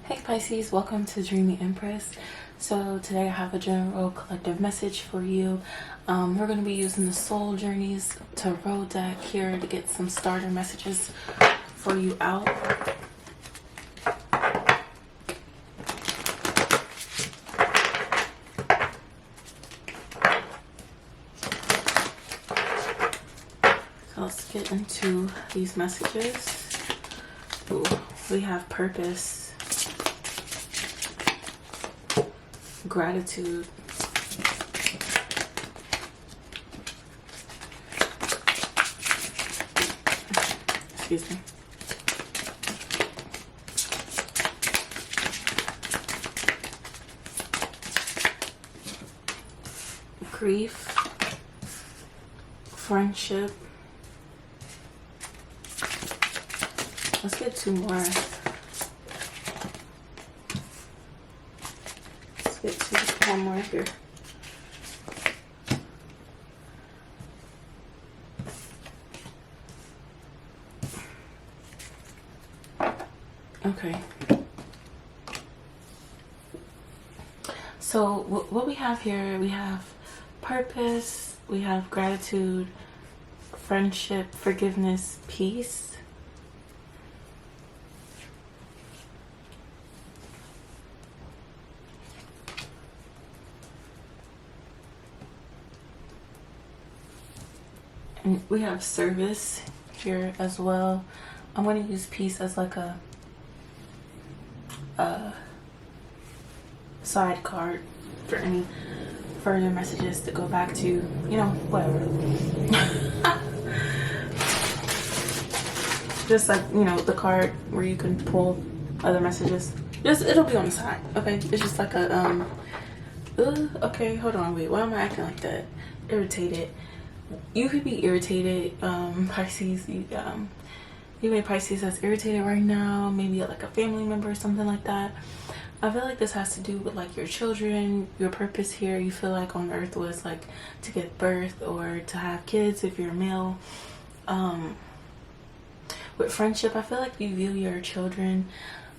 Hey Pisces, welcome to DreamyEmpress. So today I have a general collective message for you. We're going to be using the Soul Journeys Tarot deck here to get some starter messages for you out. So let's get into these messages. Ooh, we have purpose, gratitude, excuse me, grief, friendship. Let's get two more. Let's get one more here. Okay. So what we have here, we have purpose, we have gratitude, friendship, forgiveness, peace. And we have service here as well. I'm going to use peace as like a side card for any further messages to go back to, you know, whatever. Just like, you know, the card where you can pull other messages. It'll be on the side, okay? It's just like a okay, hold on, wait, why am I acting like that? Irritated. You could be irritated, Pisces. You may Pisces that's irritated right now, maybe like a family member or something like that. I feel like this has to do with like your children, your purpose here. You feel like on earth was like to give birth or to have kids if you're a male. With friendship, I feel like you view your children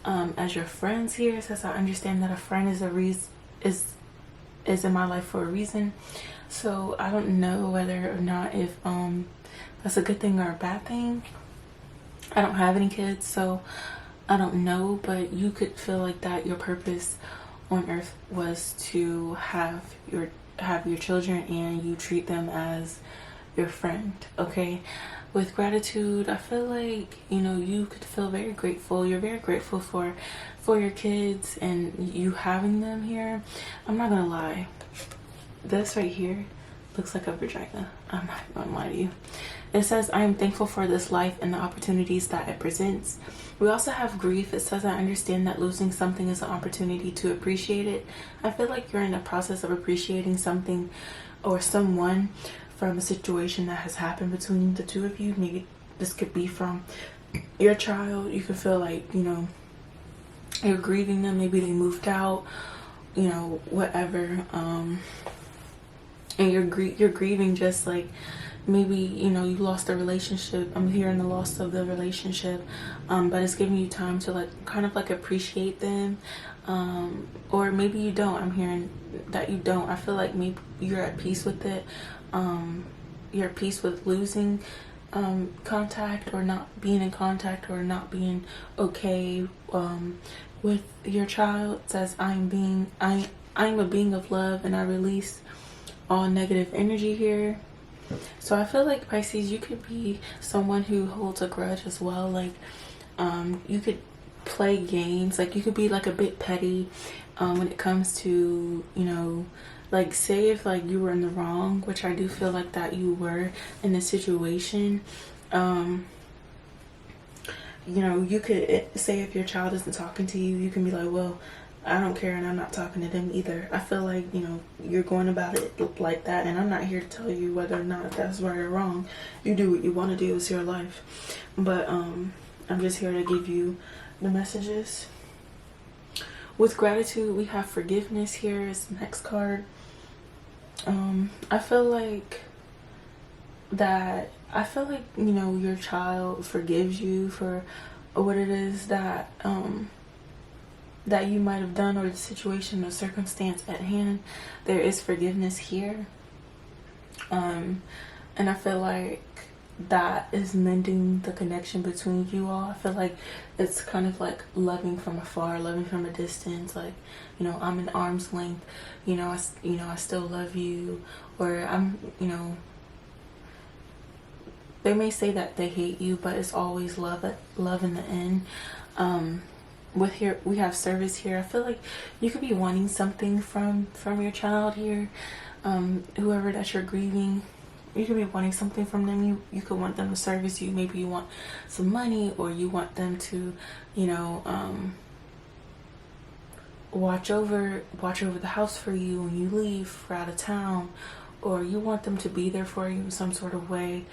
as your friends here. It says I understand that a friend is in my life for a reason. So I don't know whether or not if that's a good thing or a bad thing. I don't have any kids, so I don't know, but you could feel like that your purpose on earth was to have your children and you treat them as your friend, okay? With gratitude, I feel like, you know, you could feel very grateful. You're very grateful for your kids and you having them here. I'm not gonna lie, this right here looks like a vagina. I'm not gonna lie to you. It says, I am thankful for this life and the opportunities that it presents. We also have grief. It says, I understand that losing something is an opportunity to appreciate it. I feel like you're in the process of appreciating something or someone from a situation that has happened between the two of you. Maybe this could be from your child. You could feel like, you know, you're grieving them. Maybe they moved out, you know, whatever. And you're grieving just like maybe, you know, you lost a relationship. I'm hearing the loss of the relationship, but it's giving you time to like kind of like appreciate them, or maybe you don't. I'm hearing that you don't. I feel like maybe you're at peace with it. You're at peace with losing contact or not being in contact or not being okay with your child. It says I am a being of love and I release all negative energy here. So I feel like Pisces, you could be someone who holds a grudge as well. Like you could play games, like you could be like a bit petty when it comes to, you know, like say if like you were in the wrong, which I do feel like that you were in this situation. You know, you could say if your child isn't talking to you, you can be like, well, I don't care and I'm not talking to them either. I feel like, you know, you're going about it like that, and I'm not here to tell you whether or not that's right or wrong. You do what you want to do. It's your life. But I'm just here to give you the messages. With gratitude, we have forgiveness here is the next card. I feel like you know, your child forgives you for what it is that that you might have done, or the situation or circumstance at hand, there is forgiveness here. And I feel like that is mending the connection between you all. I feel like it's kind of like loving from afar, loving from a distance, like, you know, I'm an arm's length, you know, I still love you, or I'm, you know, they may say that they hate you, but it's always love in the end. With here, we have service here. I feel like you could be wanting something from your child here. Whoever that you're grieving, you could be wanting something from them. You could want them to service you. Maybe you want some money, or you want them to, you know, watch over the house for you when you leave for out of town, or you want them to be there for you in some sort of way.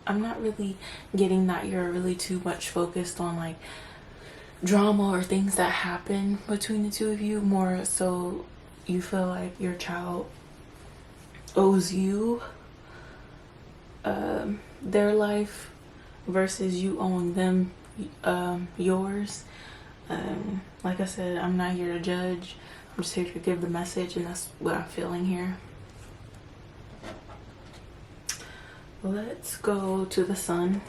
I'm not really getting that you're really too much focused on like drama or things that happen between the two of you. More so, you feel like your child owes you their life versus you owing them yours. Like I said, I'm not here to judge. I'm just here to give the message, and that's what I'm feeling here. Let's go to the sun.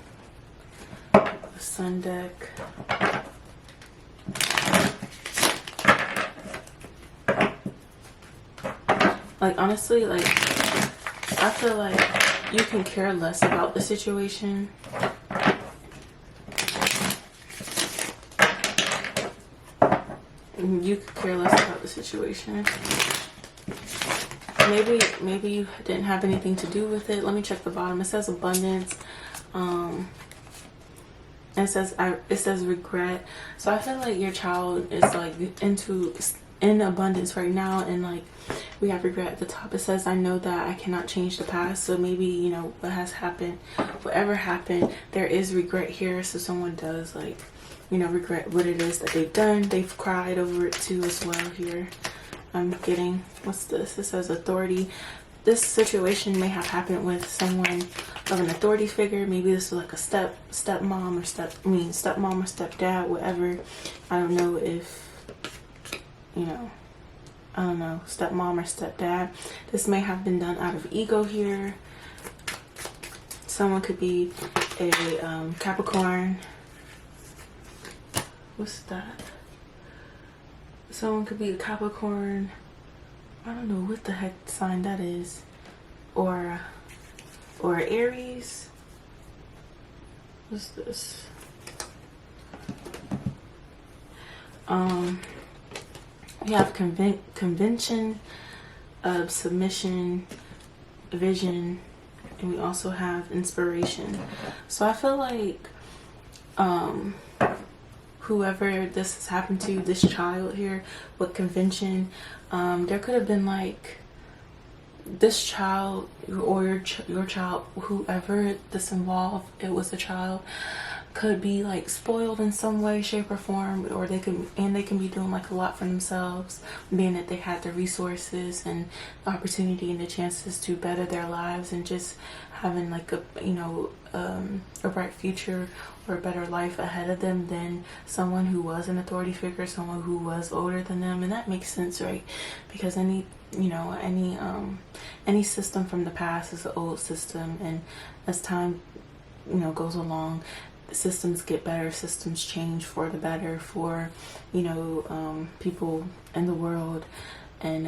The sun deck. Like, honestly, like, I feel like you can care less about the situation. You could care less about the situation. Maybe you didn't have anything to do with it. Let me check the bottom. It says abundance. And it says regret. So I feel like your child is like in abundance right now, and like we have regret at the top. It says, I know that I cannot change the past. So maybe, you know, what has happened, whatever happened, there is regret here. So someone does, like, you know, regret what it is that they've done. They've cried over it too as well here. I'm getting, what's this? It says authority. This situation may have happened with someone of an authority figure. Maybe this is like a stepmom or stepdad, whatever. I don't know if, you know, I don't know, stepmom or stepdad. This may have been done out of ego here. Someone could be a Capricorn. What's that? Someone could be a Capricorn. I don't know what the heck sign that is. Or Aries. What's this? We have convention, submission, vision, and we also have inspiration. So I feel like whoever this has happened to, this child here with convention, there could have been like this child or your child, whoever this involved, it was a child, could be like spoiled in some way, shape, or form, or they can be doing like a lot for themselves, being that they had the resources and the opportunity and the chances to better their lives, and just having like a, you know, a bright future or a better life ahead of them than someone who was an authority figure, someone who was older than them. And that makes sense, right? Because any system from the past is an old system, and as time, you know, goes along, systems get better, systems change for the better for, you know, people in the world. And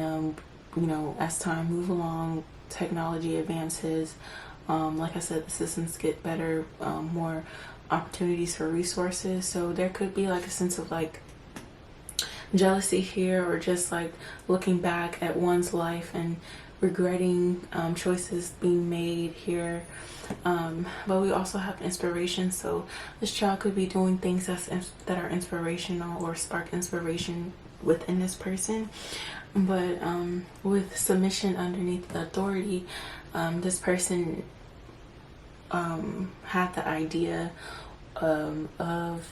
you know, as time moves along, technology advances, like I said, the systems get better, more opportunities for resources. So there could be like a sense of like jealousy here, or just like looking back at one's life and regretting choices being made here. But we also have inspiration. So this child could be doing things that are inspirational or spark inspiration within this person. But with submission underneath the authority, this person had the idea of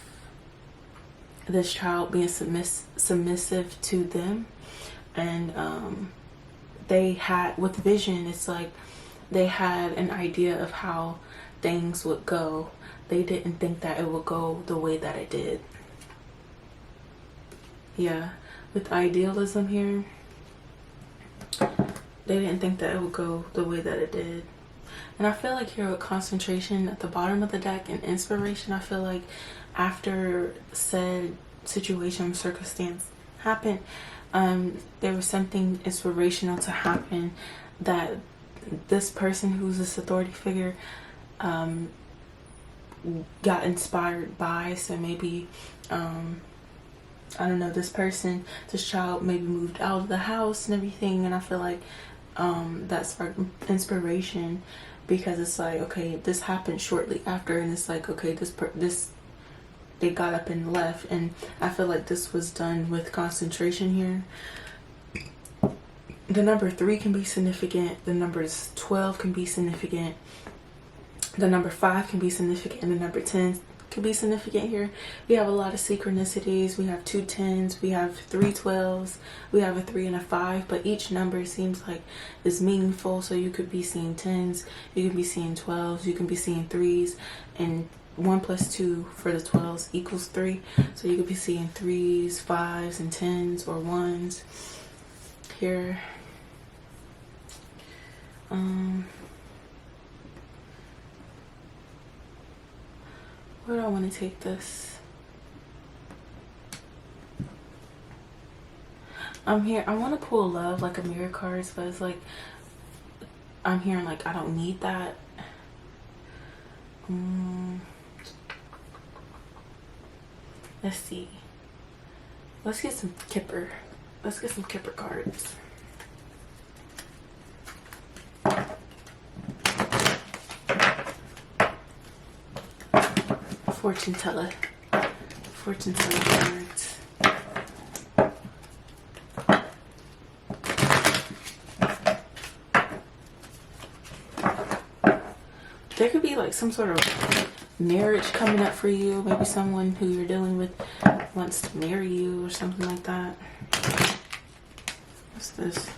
this child being submissive to them. And they had, with vision, it's like they had an idea of how things would go. They didn't think that it would go the way that it did. Yeah, with idealism here, they didn't think that it would go the way that it did. And I feel like here with concentration at the bottom of the deck and inspiration, I feel like after said situation or circumstance happened, there was something inspirational to happen that this person who's this authority figure got inspired by. So maybe I don't know, this child maybe moved out of the house and everything, and I feel like that sparked inspiration, because it's like, okay, this happened shortly after, and it's like, okay, they got up and left, and I feel like this was done with concentration here. The number 3 can be significant, the numbers 12 can be significant, the number 5 can be significant, and the number 10 could be significant here. We have a lot of synchronicities. We have 2 10s, we have 3 12s, we have a 3 and a 5, but each number seems like is meaningful. So you could be seeing 10s, you can be seeing 12s, you can be seeing 3s, and 1 plus 2 for the 12s equals 3. So you could be seeing 3s, 5s, and 10s, or 1s here. Where do I want to take this? I'm here. I want to pull love, like a mirror cards, but it's like I'm hearing like I don't need that. Let's see. Let's get some Kipper. Let's get some Kipper cards. Fortune teller cards. There could be like some sort of marriage coming up for you. Maybe someone who you're dealing with wants to marry you or something like that. What's this?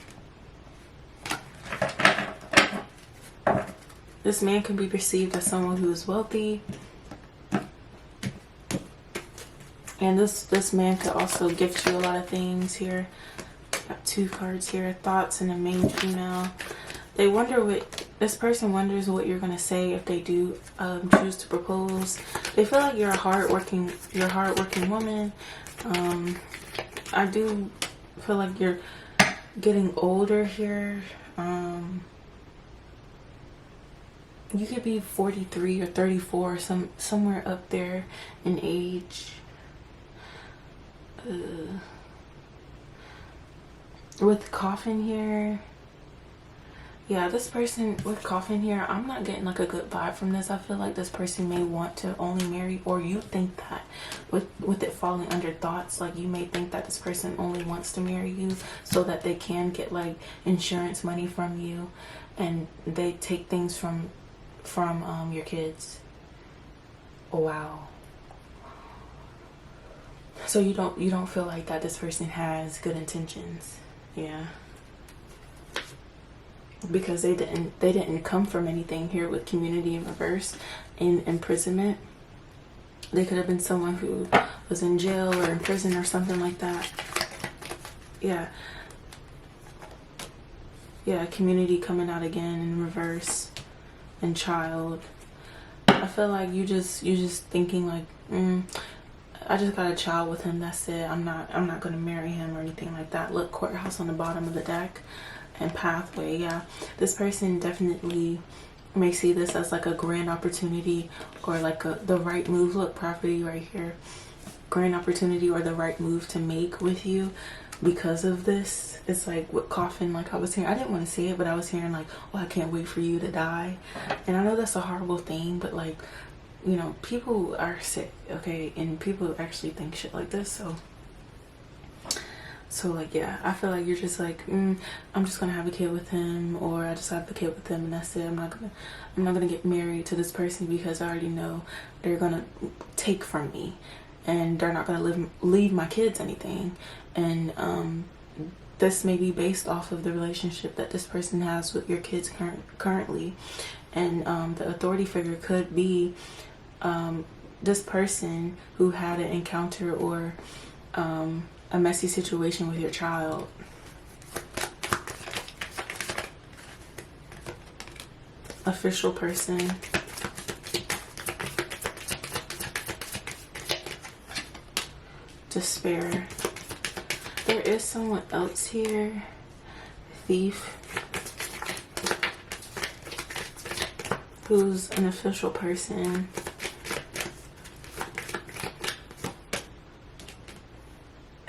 This man can be perceived as someone who is wealthy. And this man could also gift you a lot of things here. Got 2 cards here. Thoughts and a main female. They wonder what this person wonders what you're gonna say if they do choose to propose. They feel like you're a hardworking woman. I do feel like you're getting older here. You could be 43 or 34, somewhere up there in age. With coffin here, yeah, this person with coffin here, I'm not getting like a good vibe from this. I feel like this person may want to only marry, or you think that with it falling under thoughts, like you may think that this person only wants to marry you so that they can get like insurance money from you, and they take things from your kids. Wow. So you don't feel like that this person has good intentions. Yeah. Because they didn't come from anything here with community in reverse in imprisonment. They could have been someone who was in jail or in prison or something like that. Yeah. Yeah, community coming out again in reverse, and child. I feel like you just thinking like, I just got a child with him, that's it. I'm not gonna marry him or anything like that. Look, courthouse on the bottom of the deck and pathway. Yeah, this person definitely may see this as like a grand opportunity, or like the right move. Look, property right here. Grand opportunity or the right move to make with you because of this. It's like with coffin, like I was hearing, I didn't want to say it, but I was hearing like, oh, I can't wait for you to die. And I know that's a horrible thing, but like, you know, people are sick, okay, and people actually think shit like this. So like, yeah, I feel like you're just like, I'm just gonna have a kid with him, or I just have a kid with him and that's it. I'm not gonna get married to this person because I already know they're gonna take from me, and they're not gonna leave my kids anything. And this may be based off of the relationship that this person has with your kids currently. And the authority figure could be this person who had an encounter or a messy situation with your child. Official person. Despair. There is someone else here. Thief. Who's an official person.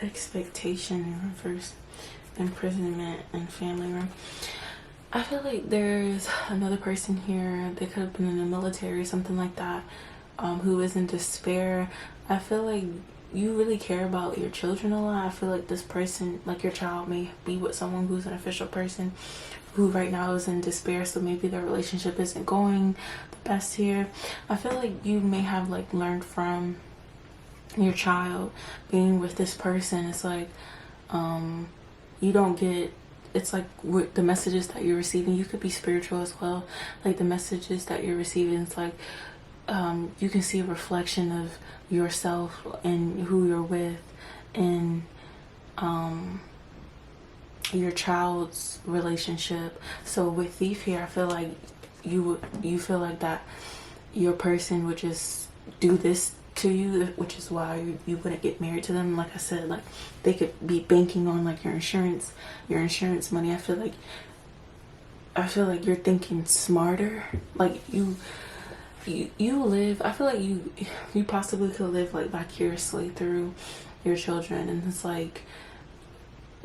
Expectation in reverse. Imprisonment and family room. I feel like there's another person here. They could have been in the military or something like that, who is in despair. I feel like you really care about your children a lot. I feel like this person, like your child, may be with someone who's an official person who right now is in despair, so maybe their relationship isn't going the best here. I feel like you may have like learned from your child being with this person. It's like you don't get, it's like the messages that you're receiving, you could be spiritual as well, like the messages that you're receiving, it's like you can see a reflection of yourself and who you're with and your child's relationship. So with Thief here, I feel like you feel like that your person would just do this to you, which is why you wouldn't get married to them. Like I said, like they could be banking on like your insurance money. I feel like you're thinking smarter. Like you live, I feel like you possibly could live like vicariously through your children, and it's like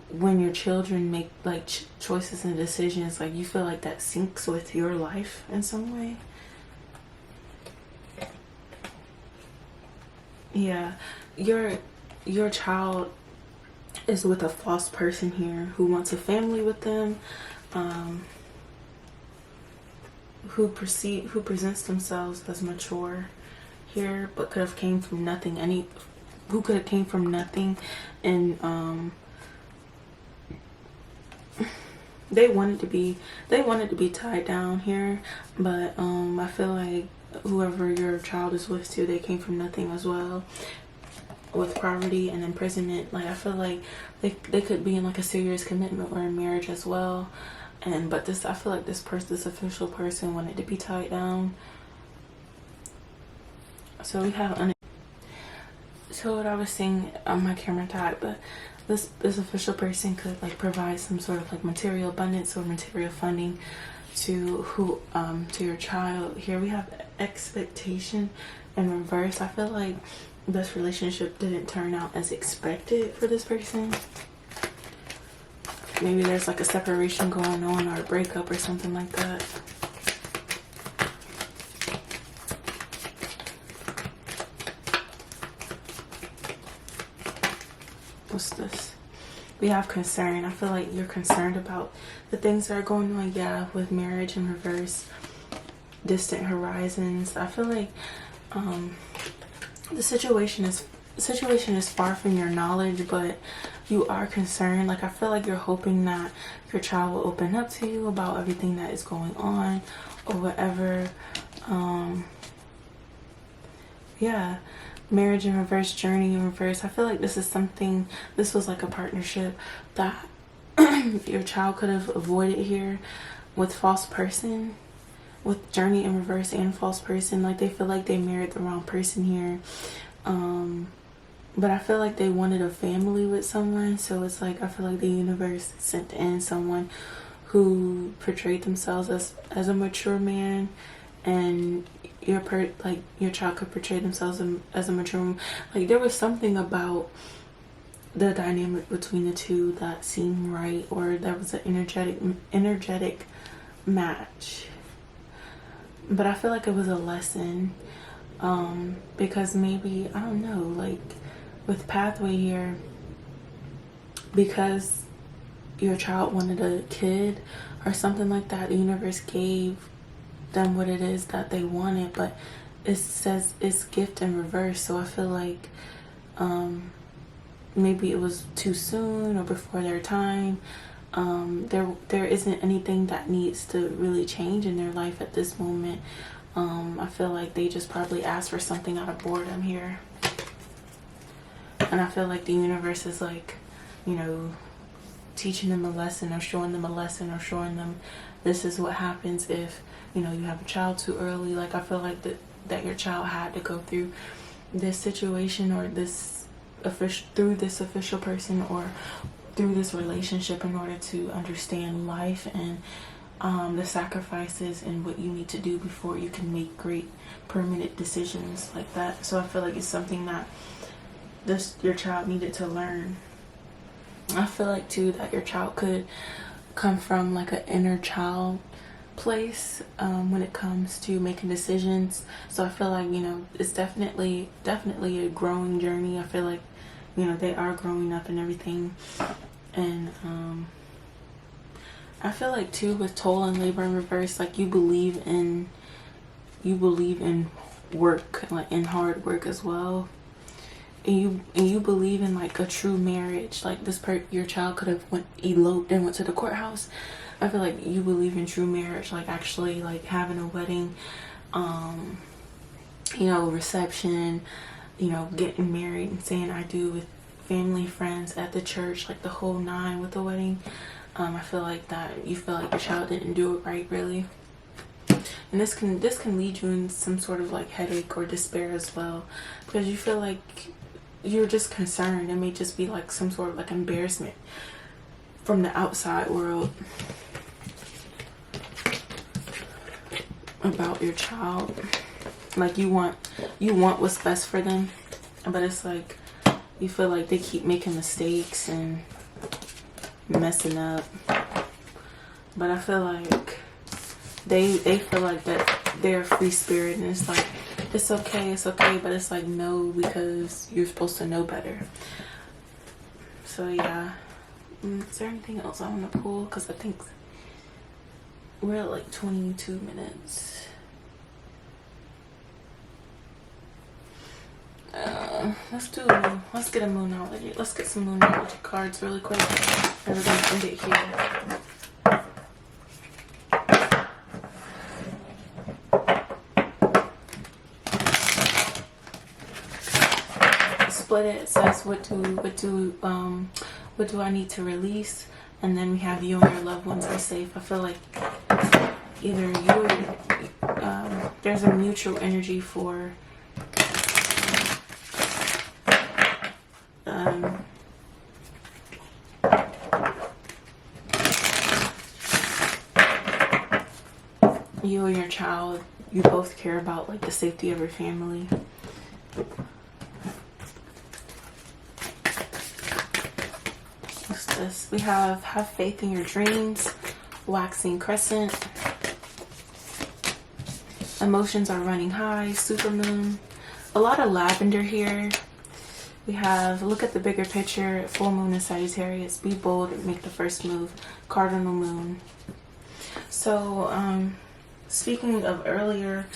when your children make like choices and decisions, like you feel like that syncs with your life in some way. Yeah, your child is with a false person here who wants a family with them, who presents themselves as mature here, but could have came from nothing. Who could have came from nothing, and they wanted to be tied down here, but I feel like whoever your child is with too, they came from nothing as well, with poverty and imprisonment. Like I feel like they could be in like a serious commitment or a marriage as well, but I feel like this official person wanted to be tied down. So we have so what I was saying on my camera died, but this official person could like provide some sort of like material abundance or material funding to your child. Here we have expectation in reverse. I feel like this relationship didn't turn out as expected for this person. Maybe there's like a separation going on or a breakup or something like that. What's this? We have concern. I feel like you're concerned about the things that are going on. Yeah, with marriage in reverse, distant horizons. I feel like the situation is far from your knowledge, but you are concerned. Like I feel like you're hoping that your child will open up to you about everything that is going on or whatever. Yeah. Marriage in reverse, journey in reverse. I feel like this was like a partnership that your child could have avoided here with false person, with journey in reverse and false person. Like they feel like they married the wrong person here, but I feel like they wanted a family with someone. So it's like I feel like the universe sent in someone who portrayed themselves as a mature man, and your child could portray themselves as a mature woman. Like there was something about the dynamic between the two that seemed right, or that was an energetic match. But I feel like it was a lesson, because maybe, I don't know, like with pathway here, because your child wanted a kid or something like that, the universe gave them what it is that they wanted, but it says it's gift in reverse. So I feel like maybe it was too soon or before their time. There isn't anything that needs to really change in their life at this moment. I feel like they just probably asked for something out of boredom here. And I feel like the universe is like, you know, teaching them a lesson, or showing them a lesson, or showing them this is what happens if, you know, you have a child too early. Like, I feel like that your child had to go through this situation, or this official person, or through this relationship, in order to understand life and the sacrifices and what you need to do before you can make great permanent decisions like that. So I feel like it's something that your child needed to learn. I feel like too that your child could come from like an inner child place when it comes to making decisions. So I feel like, you know, it's definitely a growing journey. I feel like, you know, they are growing up and everything. And I feel like too, with Toll and Labor in reverse, like you believe in work, like in hard work as well. And you believe in like a true marriage. Like your child could have eloped and went to the courthouse. I feel like you believe in true marriage, like actually like having a wedding, you know, reception, you know, getting married and saying I do with family, friends, at the church, like the whole nine with the wedding. I feel like that you feel like your child didn't do it right, really. And this can lead you in some sort of like headache or despair as well, because you feel like you're just concerned. It may just be like some sort of like embarrassment from the outside world about your child. Like you want what's best for them, but it's like you feel like they keep making mistakes and messing up. But I feel like they feel like that they're free spirit, and it's like it's okay, but it's like no, because you're supposed to know better. So yeah. Is there anything else I want to pull? Because I think we're at like 22 minutes. Let's get a moonology. Let's get some moonology cards really quick. And we're gonna end it here. Split it. It says what do I need to release? And then we have you and your loved ones are safe. I feel like either you or there's a mutual energy for you and your child. You both care about like the safety of your family. What's this? We have faith in your dreams, waxing crescent, emotions are running high, supermoon, a lot of lavender here. We have look at the bigger picture, full moon in Sagittarius, be bold, make the first move, cardinal moon. So speaking of earlier,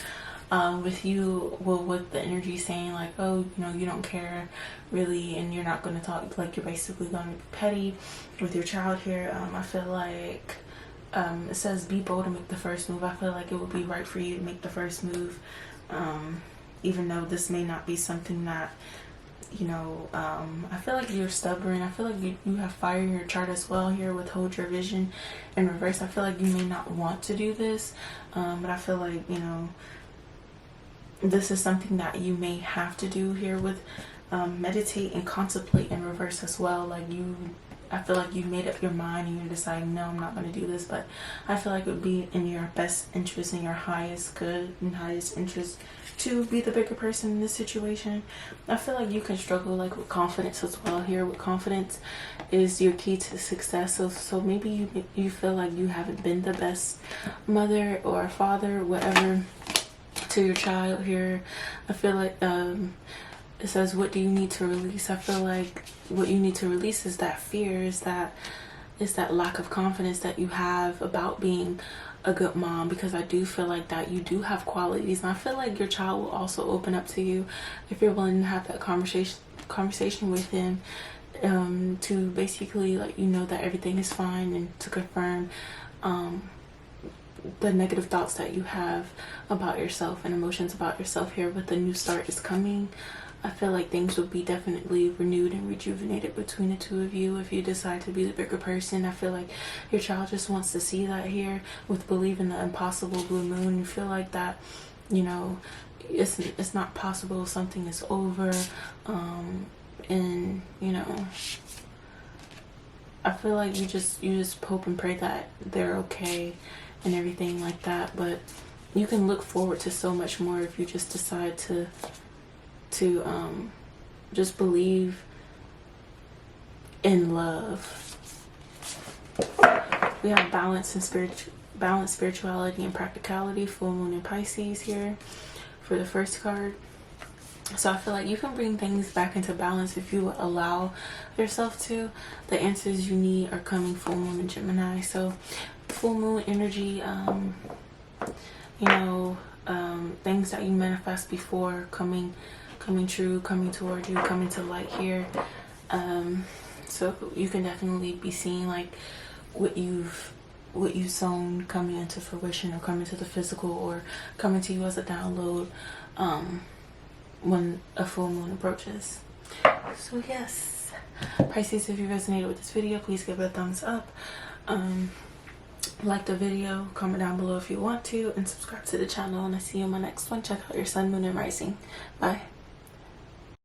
with you, well, with the energy saying like, oh, you know, you don't care really, and you're not going to talk, like you're basically going to be petty with your child here. I feel like it says be bold and make the first move. I feel like it would be right for you to make the first move, even though this may not be something that, you know, I feel like you're stubborn. I feel like you have fire in your chart as well here with hold your vision in reverse. I feel like you may not want to do this, but I feel like, you know, this is something that you may have to do here with meditate and contemplate in reverse as well. Like I feel like you made up your mind and you're deciding, no, I'm not going to do this, but I feel like it would be in your best interest, in your highest good and highest interest to be the bigger person in this situation. I feel like you can struggle like with confidence as well here. With confidence is your key to success. So maybe you feel like you haven't been the best mother or father, whatever, to your child here. I feel like it says what do you need to release. I feel like what you need to release is that fear, is that lack of confidence that you have about being a good mom, because I do feel like that you do have qualities, and I feel like your child will also open up to you if you're willing to have that conversation with him, to basically let you know that everything is fine, and to confirm the negative thoughts that you have about yourself and emotions about yourself here with the new start is coming. I feel like things will be definitely renewed and rejuvenated between the two of you if you decide to be the bigger person. I feel like your child just wants to see that here with believing the impossible blue moon. You feel like that, you know, it's not possible, something is over, and you know, I feel like you just hope and pray that they're okay and everything like that. But you can look forward to so much more if you just decide to just believe in love. We have balance and spirituality and practicality, full moon in Pisces here for the first card. So I feel like you can bring things back into balance if you allow yourself to. The answers you need are coming full moon in Gemini. So full moon energy, you know, things that you manifest before coming true, coming toward you, coming to light here. So you can definitely be seeing like what you've sown coming into fruition, or coming to the physical, or coming to you as a download when a full moon approaches. So yes, Pisces, if you resonated with this video, please give it a thumbs up. Like the video, comment down below if you want to, and subscribe to the channel. And I see you in my next one. Check out your sun, moon, and rising. Bye.